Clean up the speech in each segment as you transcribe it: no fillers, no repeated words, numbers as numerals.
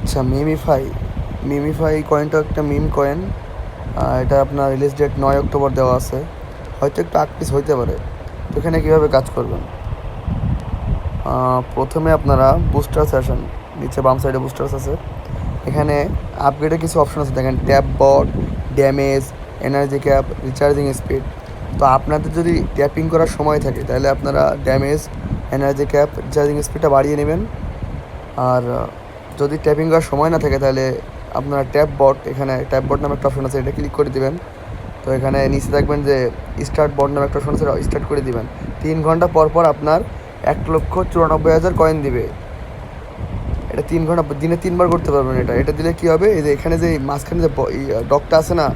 আচ্ছা, মিমিফাই কয়েনটা একটা মিম কয়েন। এটা আপনার রিলিজ ডেট 9 অক্টোবর দেওয়া আছে, হয়তো একটু আকটিস হইতে পারে। তো এখানে কীভাবে কাজ করবেন, প্রথমে আপনারা বুস্টার সেশন, নিচে বাম সাইডে বুস্টার্স আছে, এখানে আপগ্রেডের কিছু অপশন আছে দেখেন, tap bot, damage, energy cap, recharging speed. তো আপনাদের যদি ট্যাপিং করার সময় থাকে তাহলে আপনারা ড্যামেজ, এনার্জি ক্যাপ, রিচার্জিং স্পিডটা বাড়িয়ে নেবেন। আর যদি ট্যাপিং করার সময় না থাকে তাহলে আপনারা ট্যাপ বট, এখানে ট্যাপ বট নামে একটা অপশন আছে, এটা ক্লিক করে দিবেন। তো এখানে নিচে দেখবেন যে স্টার্ট বট নামে একটা অপশন আছে, স্টার্ট করে দিবেন। 3 ঘন্টা পর পর আপনার 1,94,000 কয়েন দিবে। এটা 3 ঘন্টা, দিনে 3 বার করতে পারবেন। এটা দিলে কী হবে, এই যে এখানে যে মাঝখানে যে ডকটা আছে না,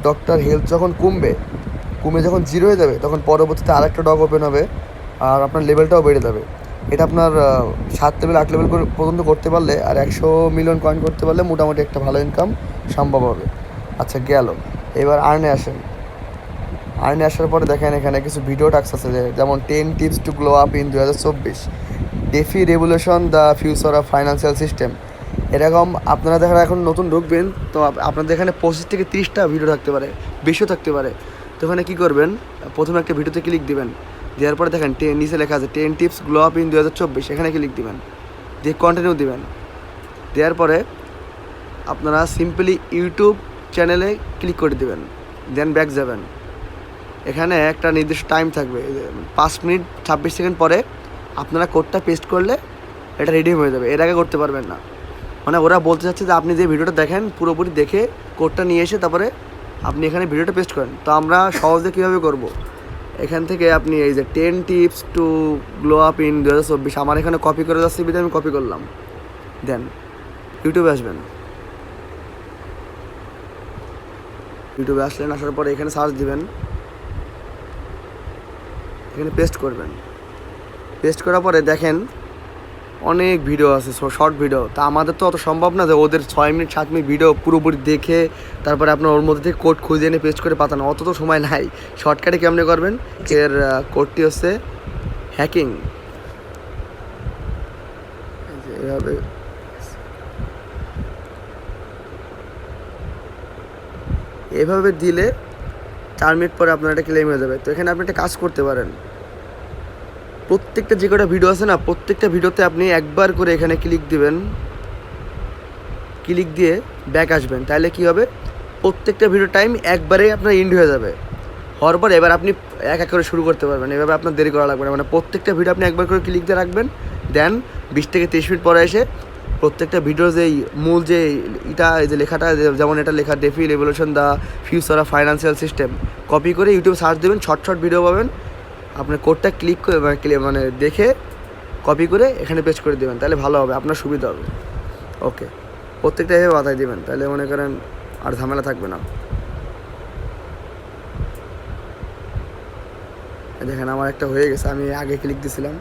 ডকটার হেলথ যখন কমে যখন 0 হয়ে যাবে, তখন পরবর্তীতে আরেকটা ডক ওপেন হবে আর আপনার লেভেলটাও বেড়ে যাবে। এটা আপনার 7 লেভেল 8 লেভেল পর্যন্ত করতে পারলে আর 100 মিলিয়ন কয়েন করতে পারলে মোটামুটি একটা ভালো ইনকাম সম্ভব হবে। আচ্ছা গেল, এবার আর্নে আসার পরে দেখেন এখানে কিছু ভিডিও টাক্স আছে, যেমন 10 tips to glow up in 2024, DeFi revolution the future of financial system. এরকম আপনারা দেখেন এখন নতুন ঢুকবেন, তো আপনাদের এখানে 25 থেকে 30টা ভিডিও থাকতে পারে, বেশিও থাকতে পারে। তো এখানে কী করবেন, প্রথমে একটা ভিডিওতে ক্লিক দিবেন, দেওয়ার পরে দেখেন নিচে লেখা আছে 10 টিপস গ্লো আপ ইন 2024, এখানে ক্লিক দিবেন, দিয়ে কন্টিনিউ দিবেন। দেওয়ার পরে আপনারা সিম্পলি ইউটিউব চ্যানেলে ক্লিক করে দিবেন, দেন ব্যাক যাবেন। এখানে একটা নির্দিষ্ট টাইম থাকবে, 5 মিনিট 26 সেকেন্ড পরে আপনারা কোডটা পেস্ট করলে এটা রেডি হয়ে যাবে। এর আগে করতে পারবেন না। মানে ওরা বলতে চাচ্ছে যে আপনি যে ভিডিওটা দেখেন পুরোপুরি দেখে কোডটা নিয়ে এসে তারপরে আপনি এখানে ভিডিওটা পেস্ট করেন। তো আমরা সহজে কীভাবে করব, এখান থেকে আপনি এই যে 10 tips to glow up in 2024 আমার এখানে কপি করে যাচ্ছে, বিধে আমি কপি করলাম। দেন ইউটিউবে আসবেন, ইউটিউবে আসলেন, আসার পরে এখানে সার্চ দিবেন, এখানে পেস্ট করবেন। পেস্ট করার পরে দেখেন অনেক ভিডিও আছে, শর্ট ভিডিও। তা আমাদের তো অত সম্ভব না যে ওদের 6 মিনিট 7 মিনিট ভিডিও পুরোপুরি দেখে তারপরে আপনার ওর মধ্যে থেকে কোড খুঁজে এনে পেস্ট করে পাতানো, অত তো সময় নাই। শর্টকাটে কেমনে করবেন, এর কোডটি হচ্ছে হ্যাকিং। এভাবে এভাবে দিলে 4 মিনিট পরে আপনার এটা ক্লেম হয়ে যাবে। তো এখানে আপনি একটা কাজ করতে পারেন, প্রত্যেকটা যে কটা ভিডিও আছে না, প্রত্যেকটা ভিডিওতে আপনি একবার করে এখানে ক্লিক দিবেন, ক্লিক দিয়ে ব্যাক আসবেন। তাহলে কী হবে, প্রত্যেকটা ভিডিও টাইম একবারেই আপনার এন্ড হয়ে যাবে। হওয়ার পর এবার আপনি এক এক করে শুরু করতে পারবেন, এভাবে আপনার দেরি করা লাগবে না। মানে প্রত্যেকটা ভিডিও আপনি একবার করে ক্লিক দিয়ে রাখবেন, দেন 20 থেকে 30 মিনিট পরে এসে প্রত্যেকটা ভিডিওর যেই মূল যে এটা এই যে লেখাটা, যেমন এটা লেখা DeFi revolution the future of financial system, copy করে ইউটিউব সার্চ দেবেন, শর্ট ভিডিও পাবেন। আপনার কোডটা ক্লিক করে মানে দেখে কপি করে এখানে পেস্ট করে দেবেন, তাহলে ভালো হবে, আপনার সুবিধা হবে। ওকে, প্রত্যেকটা এভাবে বাতায় দেবেন, তাহলে মনে করেন আর ঝামেলা থাকবে না। দেখেন আমার একটা হয়ে গেছে, আমি আগে ক্লিক দিয়েছিলাম।